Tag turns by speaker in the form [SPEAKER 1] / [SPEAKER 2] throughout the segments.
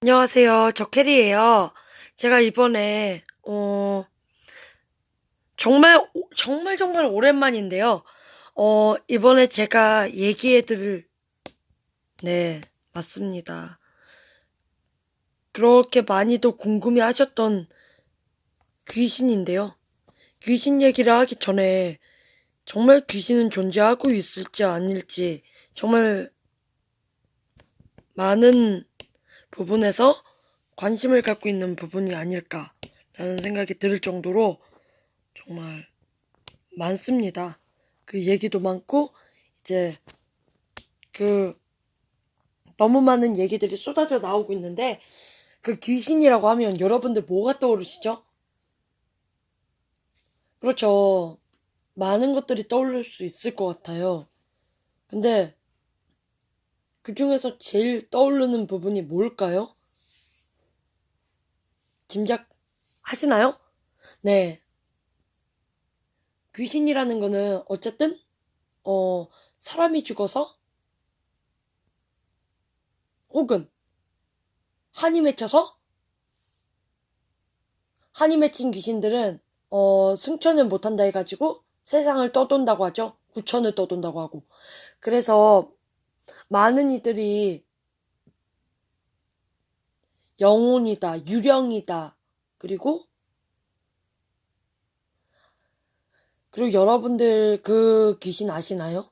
[SPEAKER 1] 안녕하세요. 저 캐리예요. 제가 이번에 정말 오랜만인데요. 이번에 제가 얘기해 드릴 네, 맞습니다. 그렇게 많이도 궁금해 하셨던 귀신인데요. 귀신 얘기를 하기 전에 정말 귀신은 존재하고 있을지 아닐지 정말 많은 부분에서 관심을 갖고 있는 부분이 아닐까라는 생각이 들 정도로 정말 많습니다. 그 얘기도 많고, 이제, 그, 너무 많은 얘기들이 쏟아져 나오고 있는데, 그 귀신이라고 하면 여러분들 뭐가 떠오르시죠? 그렇죠. 많은 것들이 떠오를 수 있을 것 같아요. 근데, 그 중에서 제일 떠오르는 부분이 뭘까요? 짐작하시나요? 네. 귀신이라는 거는 어쨌든, 사람이 죽어서, 혹은, 한이 맺혀서, 한이 맺힌 귀신들은 승천을 못한다 해가지고 세상을 떠돈다고 하죠. 구천을 떠돈다고 하고. 그래서 많은 이들이 영혼이다, 유령이다. 그리고 여러분들 그 귀신 아시나요?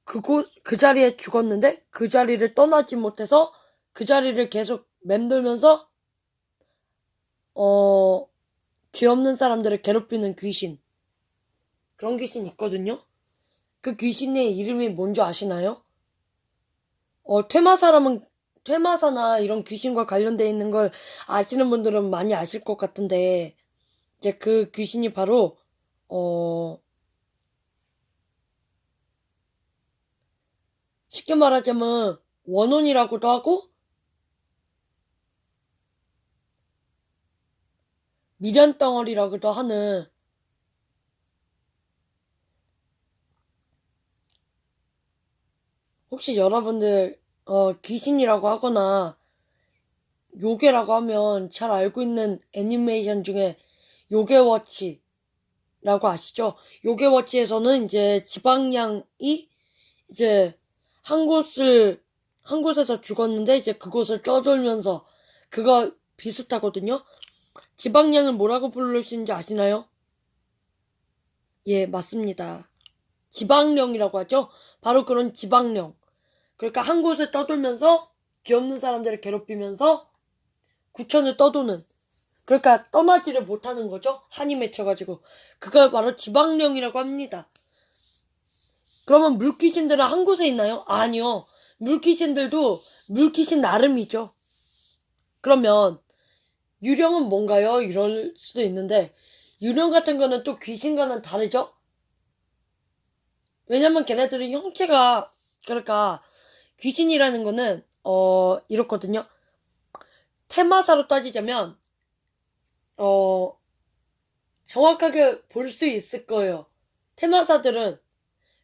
[SPEAKER 1] 그 자리에 죽었는데 그 자리를 떠나지 못해서 그 자리를 계속 맴돌면서 죄 없는 사람들을 괴롭히는 귀신. 그런 귀신 있거든요. 그 귀신의 이름이 뭔지 아시나요? 퇴마사나 이런 귀신과 관련되어 있는 걸 아시는 분들은 많이 아실 것 같은데, 이제 그 귀신이 바로, 어, 쉽게 말하자면, 원혼이라고도 하고, 미련덩어리라고도 하는, 혹시 여러분들, 귀신이라고 하거나, 요괴라고 하면 잘 알고 있는 애니메이션 중에 요괴워치라고 아시죠? 요괴워치에서는 이제 지방령이 이제 한 곳을 한 곳에서 죽었는데 이제 그곳을 떠돌면서 그거 비슷하거든요. 지방령은 뭐라고 부르시는지 아시나요? 예, 맞습니다. 지방령이라고 하죠. 바로 그런 지방령. 그러니까 한 곳을 떠돌면서 귀없는 사람들을 괴롭히면서 구천을 떠도는. 그러니까 떠나지를 못하는 거죠. 한이 맺혀가지고. 그걸 바로 지방령이라고 합니다. 그러면 물귀신들은 한 곳에 있나요? 아니요. 물귀신들도 물귀신 나름이죠. 그러면 유령은 뭔가요? 이럴 수도 있는데 유령 같은 거는 또 귀신과는 다르죠? 왜냐면 걔네들은 형체가 그러니까 귀신이라는 거는 이렇거든요. 테마사로 따지자면 어 정확하게 볼 수 있을 거예요. 테마사들은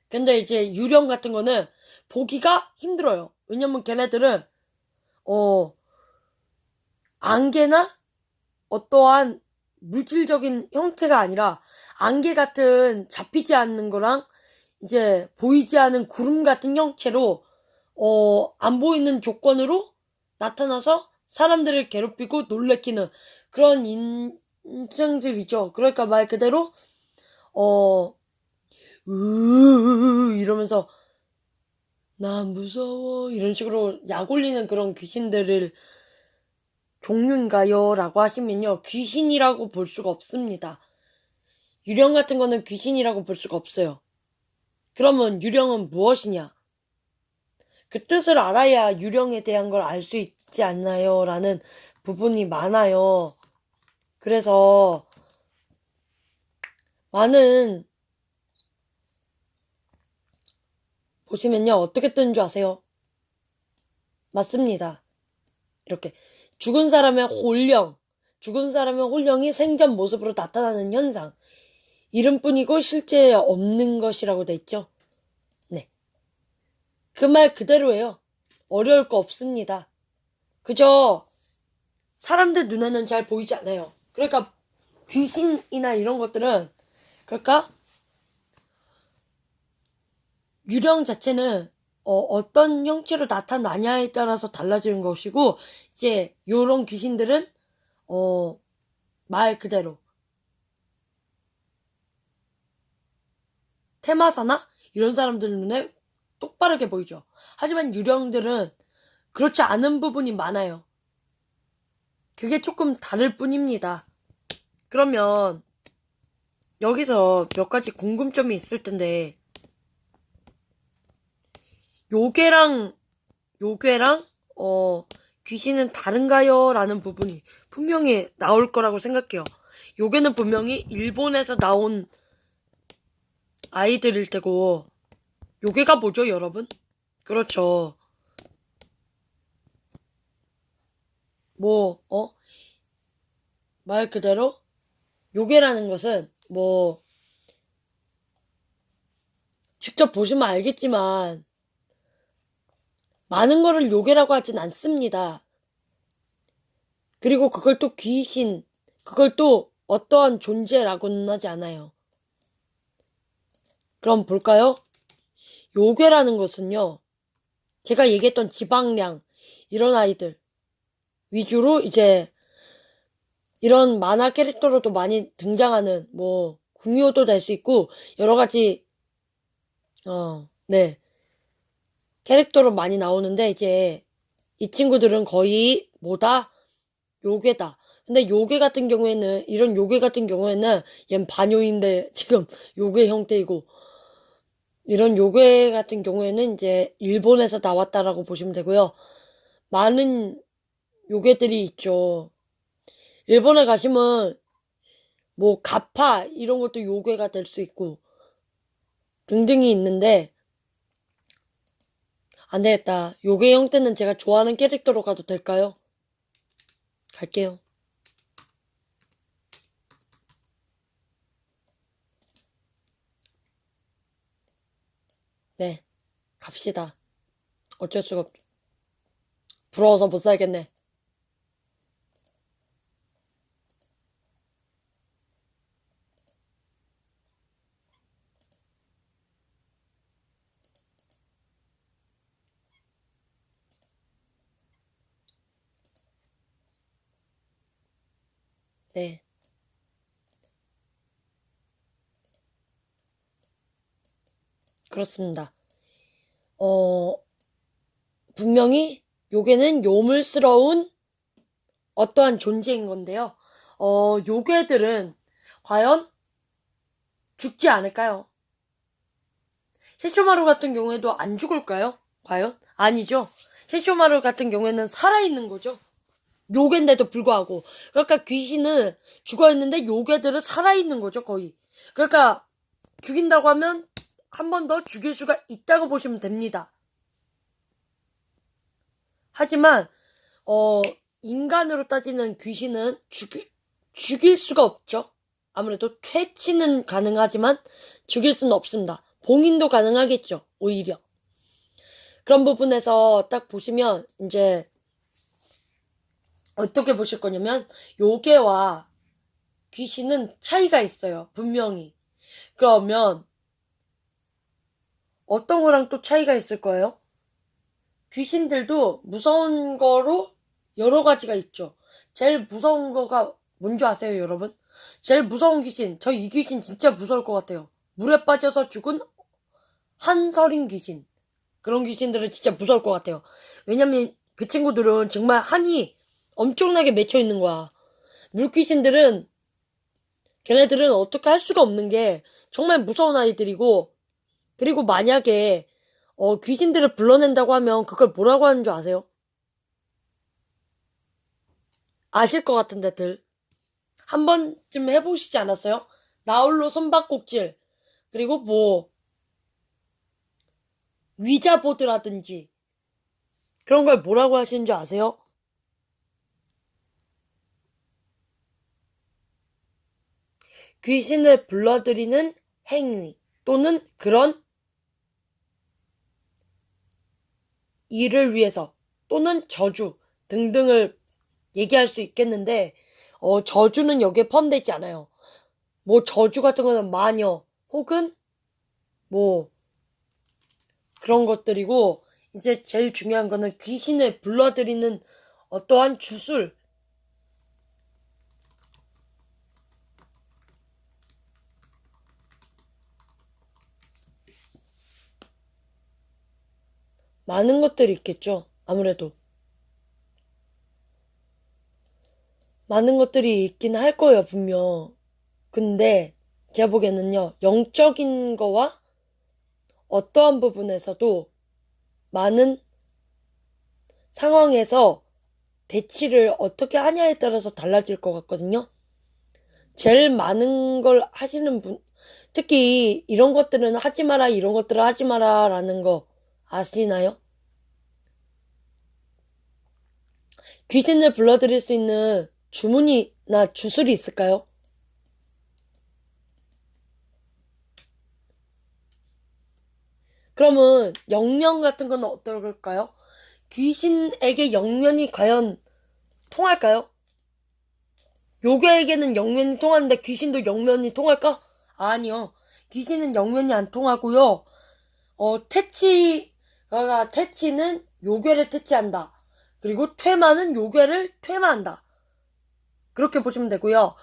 [SPEAKER 1] 근데 이제 유령 같은 거는 보기가 힘들어요. 왜냐면 걔네들은 어 안개나 어떠한 물질적인 형태가 아니라 안개 같은 잡히지 않는 거랑 이제 보이지 않은 구름 같은 형체로 안 보이는 조건으로 나타나서 사람들을 괴롭히고 놀래키는 그런 인생들이죠. 그러니까 말 그대로 어 이러면서 나 무서워 이런 식으로 약 올리는 그런 귀신들을 종류인가요? 라고 하시면요. 귀신이라고 볼 수가 없습니다. 유령 같은 거는 귀신이라고 볼 수가 없어요. 그러면 유령은 무엇이냐? 그 뜻을 알아야 유령에 대한 걸 알 수 있지 않나요? 라는 부분이 많아요. 그래서 많은 보시면요. 어떻게 뜨는 줄 아세요? 맞습니다. 이렇게 죽은 사람의 홀령이 생전 모습으로 나타나는 현상. 이름뿐이고 실제 없는 것이라고 돼 있죠. 네. 그 말 그대로예요. 어려울 거 없습니다. 그저 사람들 눈에는 잘 보이지 않아요. 그러니까 귀신이나 이런 것들은 그러니까 유령 자체는 어떤 형태로 나타나냐에 따라서 달라지는 것이고 이제 요런 귀신들은 말 그대로 테마사나 이런 사람들 눈에 똑바르게 보이죠. 하지만 유령들은 그렇지 않은 부분이 많아요. 그게 조금 다를 뿐입니다. 그러면 여기서 몇 가지 궁금점이 있을 텐데 요괴랑 귀신은 다른가요? 라는 부분이 분명히 나올 거라고 생각해요. 요괴는 분명히 일본에서 나온 아이들일 테고 요괴가 뭐죠, 여러분? 그렇죠. 말 그대로 요괴라는 것은 직접 보시면 알겠지만 많은 거를 요괴라고 하진 않습니다. 그리고 그걸 또 귀신, 그걸 또 어떠한 존재라고는 하지 않아요. 그럼 볼까요? 요괴라는 것은요, 제가 얘기했던 지방령, 이런 아이들 위주로 이제 이런 만화 캐릭터로도 많이 등장하는 궁요도 될 수 있고 여러 가지 캐릭터로 많이 나오는데 이제 이 친구들은 거의 뭐다? 요괴다. 근데 요괴 같은 경우에는 이런 요괴 같은 경우에는 얜 반요인데 지금 요괴 형태이고 이런 요괴 같은 경우에는 이제 일본에서 나왔다라고 보시면 되고요. 많은 요괴들이 있죠. 일본에 가시면 가파 이런 것도 요괴가 될 수 있고 등등이 있는데 안 되겠다. 요괴 형태는 제가 좋아하는 캐릭터로 가도 될까요? 갈게요. 네, 갑시다. 어쩔 수가 없죠. 부러워서 못 살겠네. 네. 그렇습니다. 분명히 요괴는 요물스러운 어떠한 존재인 건데요. 요괴들은 과연 죽지 않을까요? 세쇼마루 같은 경우에도 안 죽을까요? 과연? 아니죠. 세쇼마루 같은 경우에는 살아있는 거죠. 요괴인데도 불구하고. 그러니까 귀신은 죽어있는데 요괴들은 살아있는 거죠, 거의. 그러니까 죽인다고 하면 한 번 더 죽일 수가 있다고 보시면 됩니다. 하지만 인간으로 따지는 귀신은 죽일 수가 없죠. 아무래도 퇴치는 가능하지만 죽일 수는 없습니다. 봉인도 가능하겠죠, 오히려. 그런 부분에서 딱 보시면 이제 어떻게 보실 거냐면 요괴와 귀신은 차이가 있어요. 분명히. 그러면 어떤 거랑 또 차이가 있을 거예요? 귀신들도 무서운 거로 여러 가지가 있죠. 제일 무서운 거가 뭔지 아세요, 여러분? 제일 무서운 귀신, 저 이 귀신 진짜 무서울 것 같아요. 물에 빠져서 죽은 한서린 귀신. 그런 귀신들은 진짜 무서울 것 같아요. 왜냐면 그 친구들은 정말 한이 엄청나게 맺혀 있는 거야. 물귀신들은 걔네들은 어떻게 할 수가 없는 게 정말 무서운 아이들이고, 그리고 만약에 귀신들을 불러낸다고 하면 그걸 뭐라고 하는 줄 아세요? 아실 것 같은데들 한 번쯤 해보시지 않았어요? 나홀로 손바꼭질, 그리고 위자보드라든지 그런 걸 뭐라고 하시는 줄 아세요? 귀신을 불러들이는 행위 또는 그런 일을 위해서 또는 저주, 등등을 얘기할 수 있겠는데, 저주는 여기에 포함되어 있지 않아요. 뭐 저주 같은 거는 마녀 혹은 뭐 그런 것들이고, 이제 제일 중요한 거는 귀신을 불러들이는 어떠한 주술. 많은 것들이 있겠죠. 아무래도. 많은 것들이 있긴 할 거예요, 분명. 근데 제가 보기에는요, 영적인 거와 어떠한 부분에서도 많은 상황에서 대치를 어떻게 하냐에 따라서 달라질 것 같거든요. 제일 많은 걸 하시는 분, 특히 이런 것들은 하지 마라, 이런 것들은 하지 마라 라는 거 아시나요? 귀신을 불러들일 수 있는 주문이나 주술이 있을까요? 그러면 영면 같은 건 어떨까요? 귀신에게 영면이 과연 통할까요? 요괴에게는 영면이 통하는데 귀신도 영면이 통할까? 아니요. 귀신은 영면이 안 통하고요. 퇴치는 요괴를 퇴치한다. 그리고 퇴마는 요괴를 퇴마한다. 그렇게 보시면 되고요.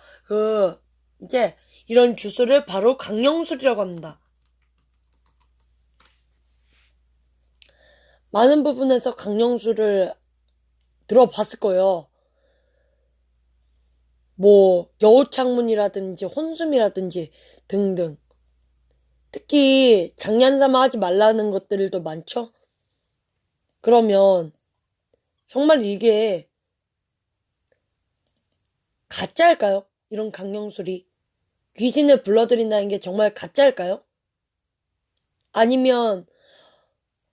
[SPEAKER 1] 이제 이런 주술을 바로 강령술이라고 합니다. 많은 부분에서 강령술을 들어봤을 거예요. 뭐 여우창문이라든지 혼숨이라든지 등등. 특히 장난삼아 하지 말라는 것들도 많죠. 그러면 정말 이게 가짜일까요? 이런 강령술이 귀신을 불러들인다는 게 정말 가짜일까요? 아니면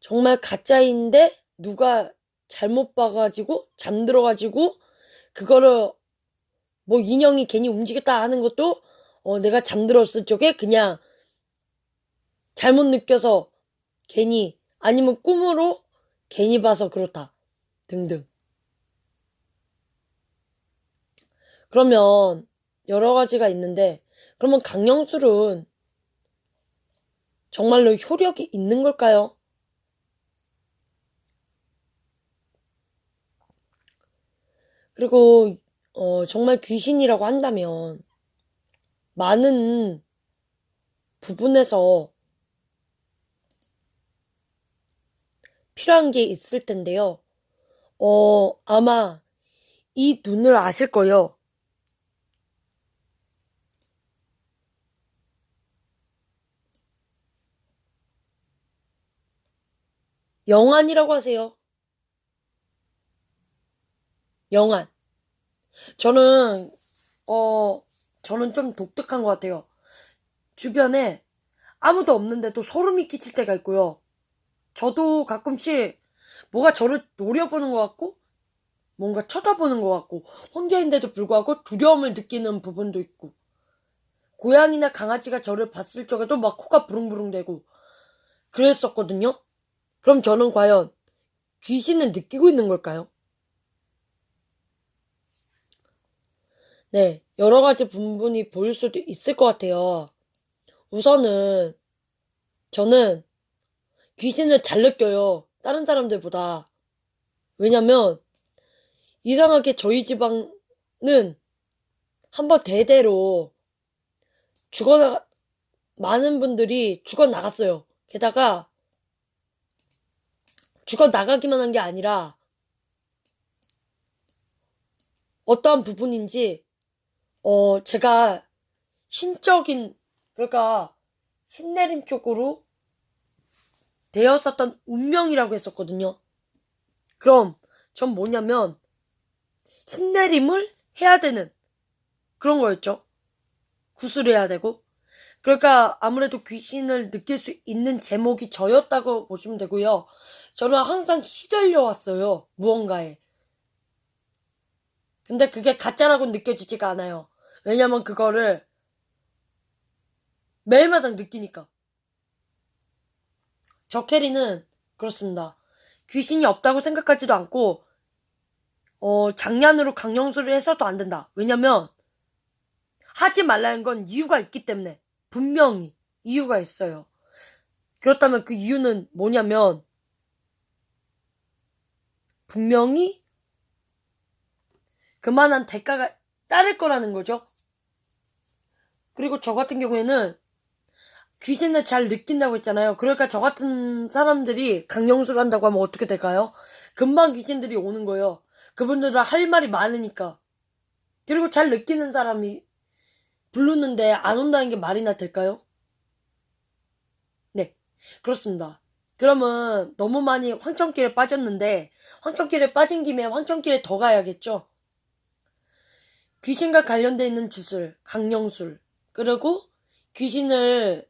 [SPEAKER 1] 정말 가짜인데 누가 잘못 봐가지고 잠들어가지고 그거를 뭐 인형이 괜히 움직였다 하는 것도 내가 잠들었을 적에 그냥 잘못 느껴서 괜히 아니면 꿈으로 괜히 봐서 그렇다 등등. 그러면 여러 가지가 있는데 그러면 강령술은 정말로 효력이 있는 걸까요? 그리고 정말 귀신이라고 한다면 많은 부분에서 필요한 게 있을 텐데요. 아마 이 눈을 아실 거예요. 영안이라고 하세요. 영안. 저는 저는 좀 독특한 것 같아요. 주변에 아무도 없는데도 소름이 끼칠 때가 있고요. 저도 가끔씩 뭐가 저를 노려보는 것 같고 뭔가 쳐다보는 것 같고 혼자인데도 불구하고 두려움을 느끼는 부분도 있고 고양이나 강아지가 저를 봤을 적에도 막 코가 부릉부릉대고 그랬었거든요. 그럼 저는 과연 귀신을 느끼고 있는 걸까요? 네, 여러 가지 부분이 보일 수도 있을 것 같아요. 우선은 저는 귀신을 잘 느껴요. 다른 사람들보다. 왜냐면 이상하게 저희 집안은 한번 대대로 많은 분들이 죽어나갔어요. 게다가 죽어나가기만 한 게 아니라 어떠한 부분인지 제가 신적인 그러니까 신내림 쪽으로 되었었던 운명이라고 했었거든요. 그럼 전 뭐냐면 신내림을 해야 되는 그런 거였죠. 구슬해야 되고. 그러니까 아무래도 귀신을 느낄 수 있는 제목이 저였다고 보시면 되고요. 저는 항상 휘둘려 왔어요. 무언가에. 근데 그게 가짜라고 느껴지지가 않아요. 왜냐면 그거를 매일마다 느끼니까. 저 캐리는 그렇습니다. 귀신이 없다고 생각하지도 않고 장난으로 강령술을 해서도 안 된다. 왜냐면 하지 말라는 건 이유가 있기 때문에. 분명히 이유가 있어요. 그렇다면 그 이유는 뭐냐면 분명히 그만한 대가가 따를 거라는 거죠. 그리고 저 같은 경우에는 귀신을 잘 느낀다고 했잖아요. 그러니까 저 같은 사람들이 강령술을 한다고 하면 어떻게 될까요? 금방 귀신들이 오는 거예요. 그분들은 할 말이 많으니까. 그리고 잘 느끼는 사람이 부르는데 안 온다는 게 말이나 될까요? 네, 그렇습니다. 그러면 너무 많이 황천길에 빠졌는데 황천길에 빠진 김에 황천길에 더 가야겠죠? 귀신과 관련돼 있는 주술, 강령술, 그리고 귀신을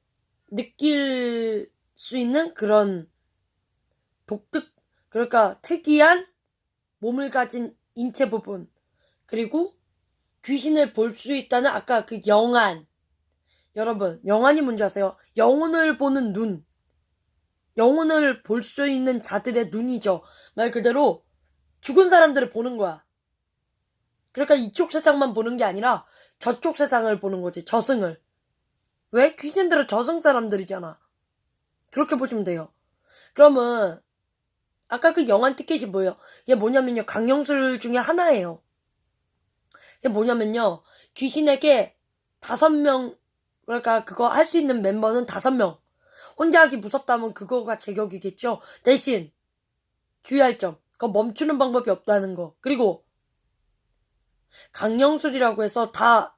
[SPEAKER 1] 느낄 수 있는 그런 독특, 그러니까 특이한 몸을 가진 인체 부분, 그리고 귀신을 볼 수 있다는 아까 그 영안. 여러분, 영안이 뭔지 아세요? 영혼을 보는 눈. 영혼을 볼 수 있는 자들의 눈이죠. 말 그대로 죽은 사람들을 보는 거야. 그러니까 이쪽 세상만 보는 게 아니라 저쪽 세상을 보는 거지. 저승을. 왜? 귀신들은 저승 사람들이잖아. 그렇게 보시면 돼요. 그러면 아까 그 영안 티켓이 뭐예요? 이게 뭐냐면요. 강령술 중에 하나예요. 이게 뭐냐면요. 귀신에게 5명, 그러니까 그거 할 수 있는 멤버는 5명. 혼자 하기 무섭다면 그거가 제격이겠죠. 대신 주의할 점. 그거 멈추는 방법이 없다는 거. 그리고 강령술이라고 해서 다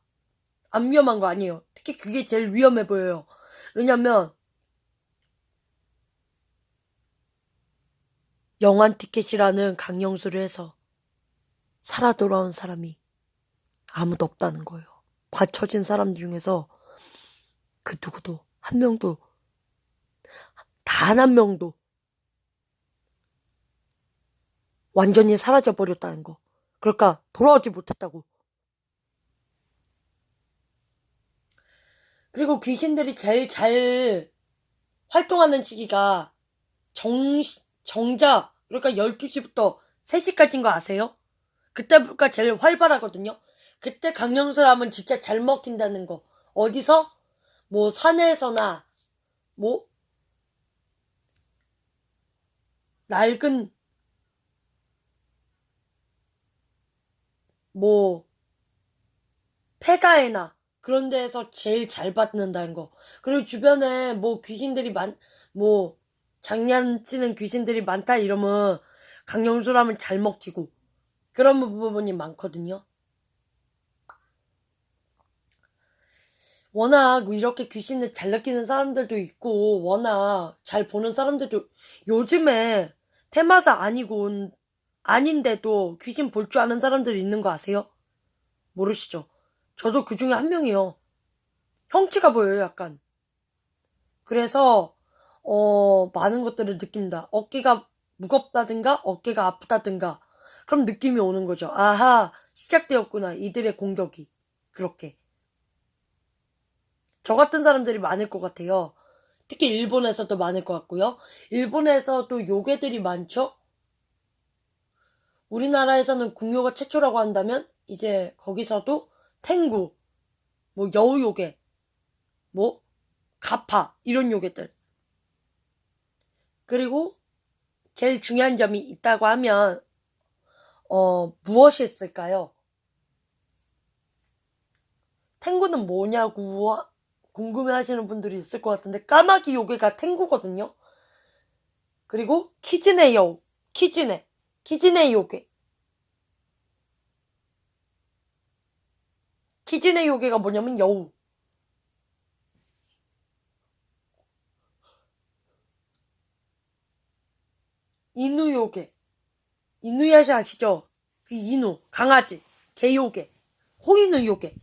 [SPEAKER 1] 안 위험한 거 아니에요. 특히 그게 제일 위험해 보여요. 왜냐면 영안 티켓이라는 강령술을 해서 살아 돌아온 사람이 아무도 없다는 거예요. 받쳐진 사람 중에서 그 누구도 한 명도, 단 한 명도 완전히 사라져 버렸다는 거. 그러니까 돌아오지 못했다고. 그리고 귀신들이 제일 잘 활동하는 시기가 정자, 그러니까 12시부터 3시까지인 거 아세요? 그때가 제일 활발하거든요. 그때 강령술 하면 진짜 잘 먹힌다는 거. 어디서? 뭐 산에서나 뭐 낡은 뭐 폐가에나 그런 데에서 제일 잘 받는다는 거. 그리고 주변에 뭐 귀신들이 뭐 장난치는 귀신들이 많다 이러면 강령술 하면 잘 먹히고 그런 부분이 많거든요. 워낙 이렇게 귀신을 잘 느끼는 사람들도 있고 워낙 잘 보는 사람들도 요즘에 테마사 아닌데도 귀신 볼 줄 아는 사람들이 있는 거 아세요? 모르시죠? 저도 그 중에 한 명이에요. 형체가 보여요, 약간. 그래서 많은 것들을 느낀다. 어깨가 무겁다든가 어깨가 아프다든가 그럼 느낌이 오는 거죠. 아하, 시작되었구나. 이들의 공격이. 그렇게. 저 같은 사람들이 많을 것 같아요. 특히 일본에서도 많을 것 같고요. 일본에서도 요괴들이 많죠? 우리나라에서는 궁요가 최초라고 한다면 이제 거기서도 탱구, 뭐 여우요괴, 뭐 가파 이런 요괴들. 그리고 제일 중요한 점이 있다고 하면 무엇이 있을까요? 탱구는 뭐냐고 궁금해하시는 분들이 있을 것 같은데 까마귀 요괴가 탱구거든요. 그리고 키즈네 요괴. 키즈네 요괴가 뭐냐면 여우. 이누 요괴. 이누야샤 아시죠? 그 이누, 강아지, 개 요괴, 호이누 요괴,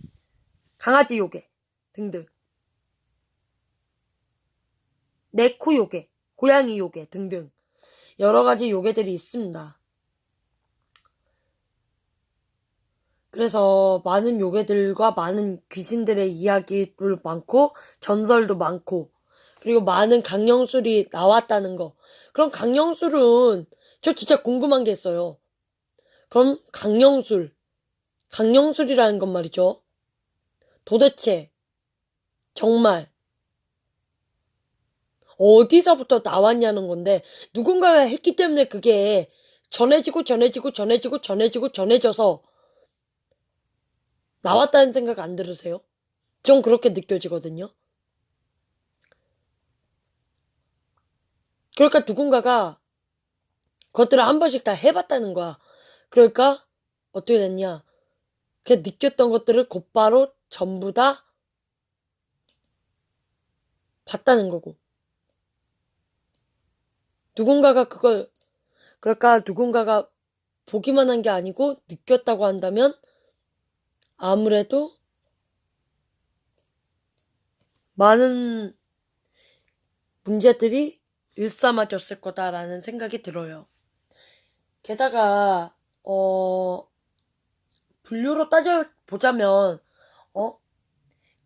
[SPEAKER 1] 강아지 요괴 등등. 네코 요괴, 고양이 요괴 등등. 여러 가지 요괴들이 있습니다. 그래서 많은 요괴들과 많은 귀신들의 이야기도 많고 전설도 많고 그리고 많은 강령술이 나왔다는 거. 그럼 강령술은 저 진짜 궁금한 게 있어요. 그럼 강령술이라는 건 말이죠. 도대체 정말 어디서부터 나왔냐는 건데 누군가가 했기 때문에 그게 전해져서 나왔다는 생각 안 들으세요? 전 그렇게 느껴지거든요. 그러니까 누군가가 그것들을 한 번씩 다 해봤다는 거야. 그러니까 어떻게 됐냐. 그 느꼈던 것들을 곧바로 전부 다 봤다는 거고. 그러니까 누군가가 보기만 한 게 아니고 느꼈다고 한다면 아무래도 많은 문제들이 일삼아졌을 거다라는 생각이 들어요. 게다가 분류로 따져보자면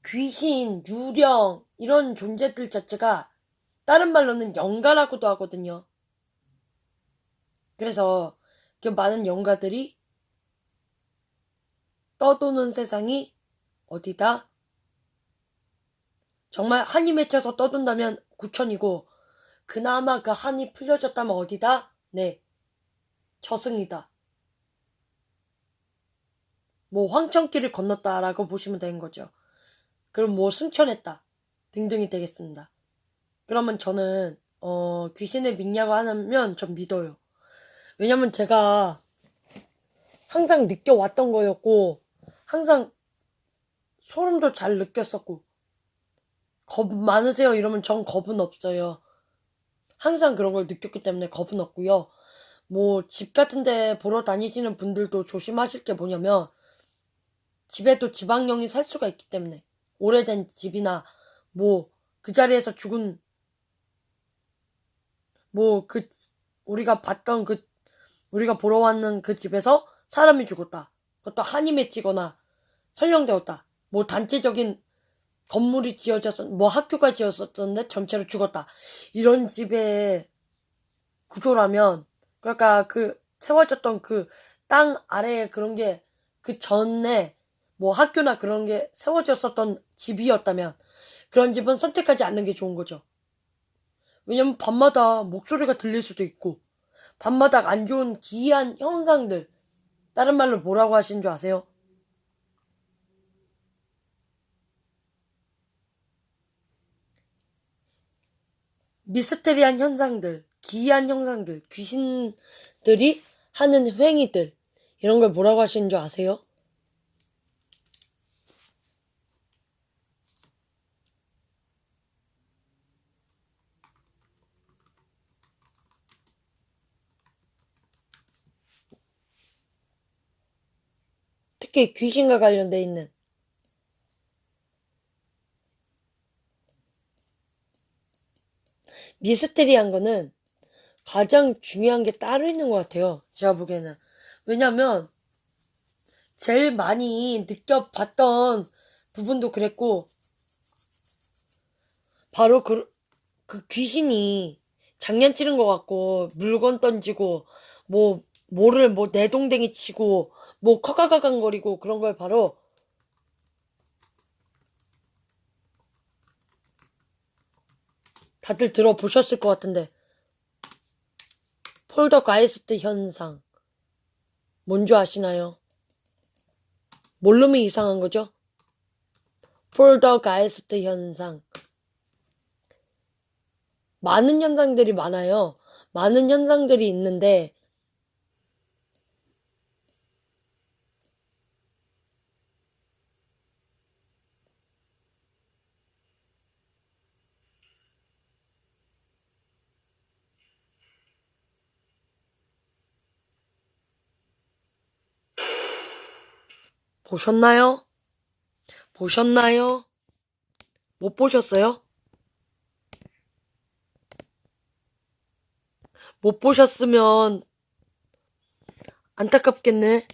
[SPEAKER 1] 귀신, 유령 이런 존재들 자체가 다른 말로는 영가라고도 하거든요. 그래서 그 많은 영가들이 떠도는 세상이 어디다? 정말 한이 맺혀서 떠돈다면 구천이고 그나마 그 한이 풀려졌다면 어디다? 네, 저승이다. 뭐 황천길을 건넜다라고 보시면 되는 거죠. 그럼 뭐 승천했다 등등이 되겠습니다. 그러면 저는 귀신을 믿냐고 하면 전 믿어요. 왜냐면 제가 항상 느껴왔던 거였고 항상 소름도 잘 느꼈었고 겁 많으세요? 이러면 전 겁은 없어요. 항상 그런 걸 느꼈기 때문에 겁은 없고요. 뭐 집 같은 데 보러 다니시는 분들도 조심하실 게 뭐냐면 집에도 지방령이 살 수가 있기 때문에 오래된 집이나 뭐 그 자리에서 죽은 뭐 그 우리가 보러 왔는 그 집에서 사람이 죽었다. 그것도 한이 맺히거나 설령되었다. 뭐 단체적인 건물이 뭐 학교가 지어졌었는데 전체로 죽었다. 이런 집의 구조라면 그러니까 그 세워졌던 그 땅 아래에 그런 게 그 전에 뭐 학교나 그런 게 세워졌었던 집이었다면 그런 집은 선택하지 않는 게 좋은 거죠. 왜냐면 밤마다 목소리가 들릴 수도 있고 밤마다 안 좋은 기이한 현상들 다른 말로 뭐라고 하신 줄 아세요? 미스테리한 현상들, 기이한 현상들, 귀신들이 하는 행위들 이런 걸 뭐라고 하시는 줄 아세요? 특히 귀신과 관련돼 있는 미스테리한 거는 가장 중요한 게 따로 있는 것 같아요. 제가 보기에는. 왜냐면 제일 많이 느껴봤던 부분도 그랬고 바로 그 귀신이 장난치는 것 같고 물건 던지고 뭐를 내동댕이 치고 뭐 커가가강거리고 그런 걸 바로 다들 들어보셨을 것 같은데 폴더가이스트 현상 뭔지 아시나요? 모르면 이상한 거죠? 폴더가이스트 현상 많은 현상들이 많아요. 많은 현상들이 있는데 보셨나요? 보셨나요? 못 보셨어요? 못 보셨으면 안타깝겠네.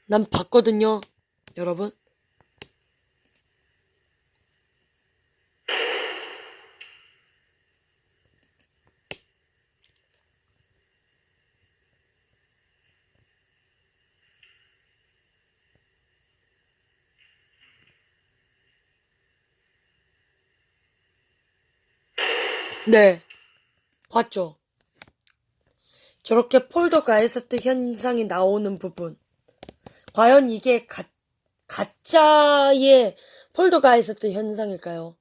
[SPEAKER 1] 난 봤거든요, 여러분. 네, 봤죠. 저렇게 폴더가이스트 현상이 나오는 부분. 과연 이게 가짜의 폴더가이스트 현상일까요?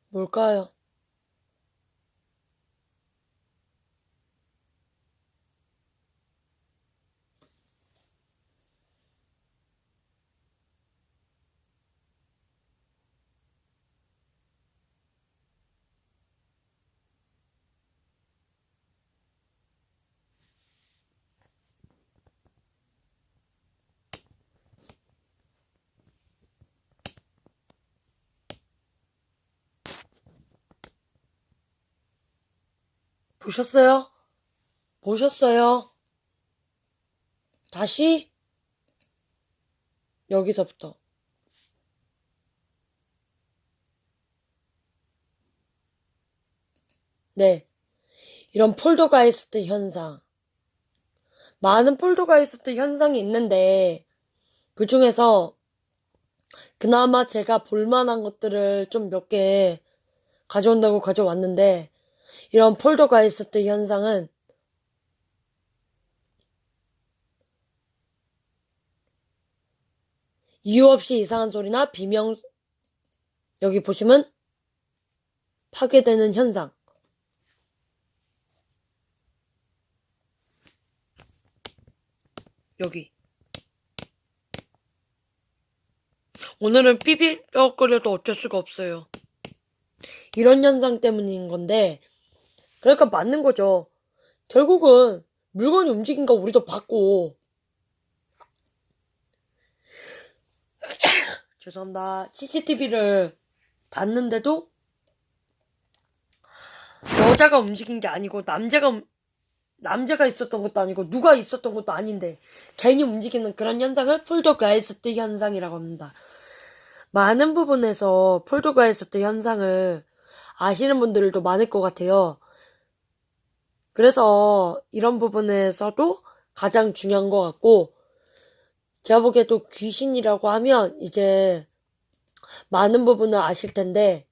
[SPEAKER 1] 뭘까요? 보셨어요? 보셨어요? 다시 여기서부터. 네, 이런 폴더가이스트 현상. 많은 폴더가이스트 현상이 있는데 그 중에서 그나마 제가 볼만한 것들을 좀 몇 개 가져온다고 가져왔는데 이런 폴더가이스트 현상은 이유 없이 이상한 소리나 비명, 여기 보시면 파괴되는 현상. 여기. 오늘은 삐삐거려도 어쩔 수가 없어요. 이런 현상 때문인 건데, 그러니까 맞는 거죠. 결국은 물건이 움직인 거 우리도 봤고, 죄송합니다. CCTV를 봤는데도 여자가 움직인 게 아니고 남자가 있었던 것도 아니고 누가 있었던 것도 아닌데 괜히 움직이는 그런 현상을 폴더가이스트 현상이라고 합니다. 많은 부분에서 폴더가이스트 현상을 아시는 분들도 많을 것 같아요. 그래서 이런 부분에서도 가장 중요한 것 같고, 제가 보기에도 귀신이라고 하면 이제 많은 부분을 아실 텐데,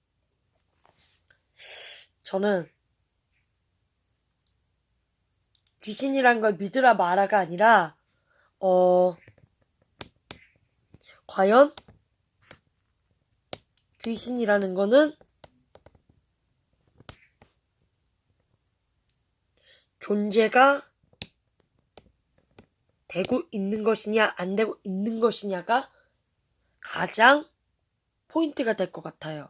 [SPEAKER 1] 저는 귀신이란 걸 믿으라 마라가 아니라, 과연 귀신이라는 거는 존재가 되고 있는 것이냐, 안 되고 있는 것이냐가 가장 포인트가 될 것 같아요.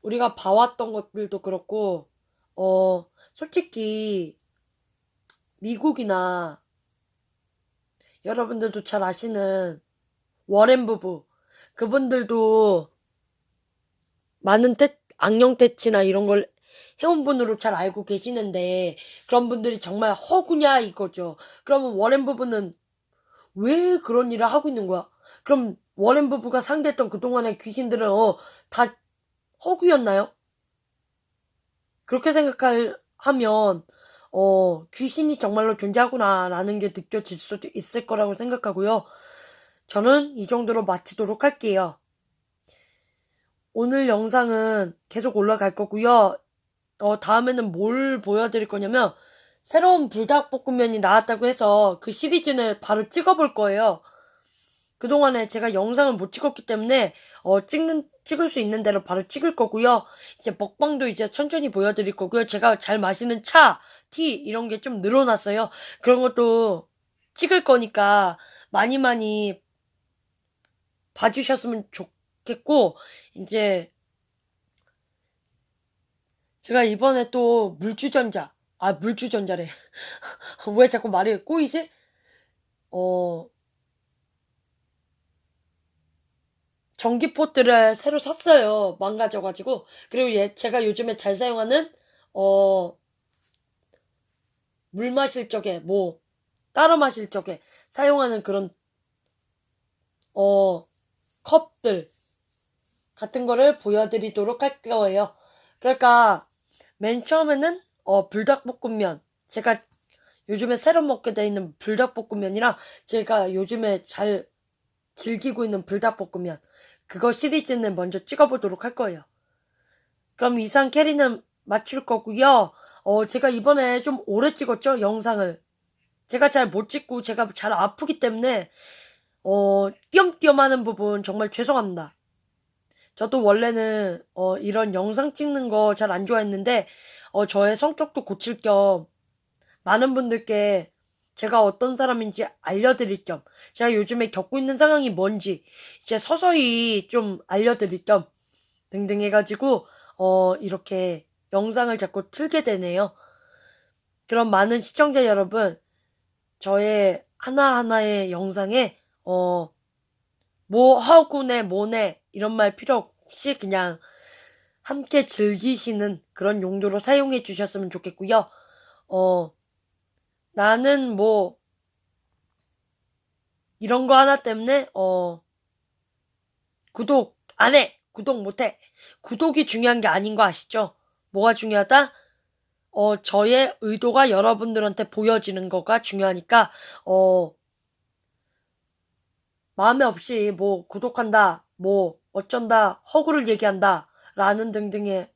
[SPEAKER 1] 우리가 봐왔던 것들도 그렇고, 솔직히, 미국이나 여러분들도 잘 아시는 워렌 부부, 그분들도 많은 악령 퇴치나 이런 걸 해온 분으로 잘 알고 계시는데, 그런 분들이 정말 허구냐 이거죠. 그러면 워렌 부부는 왜 그런 일을 하고 있는 거야? 그럼 워렌 부부가 상대했던 그동안의 귀신들은 다 허구였나요? 그렇게 생각하면 귀신이 정말로 존재하구나라는 게 느껴질 수도 있을 거라고 생각하고요. 저는 이 정도로 마치도록 할게요. 오늘 영상은 계속 올라갈 거고요. 다음에는 뭘 보여드릴 거냐면 새로운 불닭볶음면이 나왔다고 해서 그 시리즈를 바로 찍어볼 거예요. 그동안에 제가 영상을 못 찍었기 때문에 찍을 수 있는 대로 바로 찍을 거고요. 이제 먹방도 이제 천천히 보여드릴 거고요. 제가 잘 마시는 차, 티 이런 게 좀 늘어났어요. 그런 것도 찍을 거니까 많이 많이 봐주셨으면 좋겠고, 이제 제가 이번에 또 물주전자래. 왜 자꾸 말이 꼬이지? 전기포트를 새로 샀어요. 망가져가지고. 그리고 제가 요즘에 잘 사용하는, 물 마실 적에, 따로 마실 적에 사용하는 그런 컵들 같은 거를 보여드리도록 할 거예요. 그러니까 맨 처음에는 불닭볶음면, 제가 요즘에 새로 먹게 돼 있는 불닭볶음면이랑 제가 요즘에 잘 즐기고 있는 불닭볶음면, 그거 시리즈는 먼저 찍어보도록 할 거예요. 그럼 이상 캐리는 맞출 거고요. 제가 이번에 좀 오래 찍었죠, 영상을. 제가 잘 못 찍고 제가 잘 아프기 때문에 띄엄띄엄 하는 부분 정말 죄송합니다. 저도 원래는 이런 영상 찍는 거 잘 안 좋아했는데 저의 성격도 고칠 겸 많은 분들께 제가 어떤 사람인지 알려드릴 겸, 제가 요즘에 겪고 있는 상황이 뭔지 이제 서서히 좀 알려드릴 겸 등등 해가지고 이렇게 영상을 자꾸 틀게 되네요. 그럼 많은 시청자 여러분, 저의 하나하나의 영상에 뭐 하구네 뭐네 이런 말 필요 없이 그냥 함께 즐기시는 그런 용도로 사용해 주셨으면 좋겠고요. 나는 뭐 이런 거 하나 때문에 구독 안 해, 구독 못 해. 구독이 중요한 게 아닌 거 아시죠? 뭐가 중요하다? 저의 의도가 여러분들한테 보여지는 거가 중요하니까 마음에 없이 뭐 구독한다, 뭐 어쩐다, 허구를 얘기한다 라는 등등의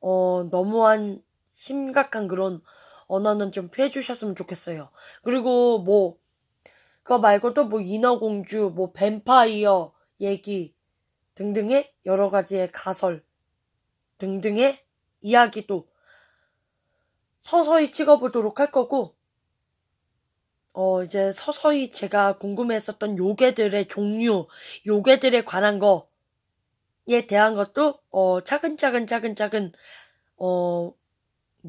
[SPEAKER 1] 너무한 심각한 그런 언어는 좀 피해 주셨으면 좋겠어요. 그리고 뭐 그거 말고도 뭐 인어공주, 뭐 뱀파이어 얘기 등등의 여러 가지의 가설 등등의 이야기도 서서히 찍어보도록 할 거고, 이제 서서히 제가 궁금해했었던 요괴들의 종류, 요괴들에 관한 거에 대한 것도 차근차근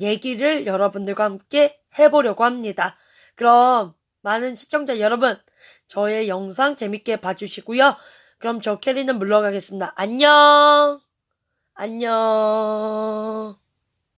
[SPEAKER 1] 얘기를 여러분들과 함께 해보려고 합니다. 그럼 많은 시청자 여러분, 저의 영상 재밌게 봐주시고요. 그럼 저 캐리는 물러가겠습니다. 안녕! 안녕!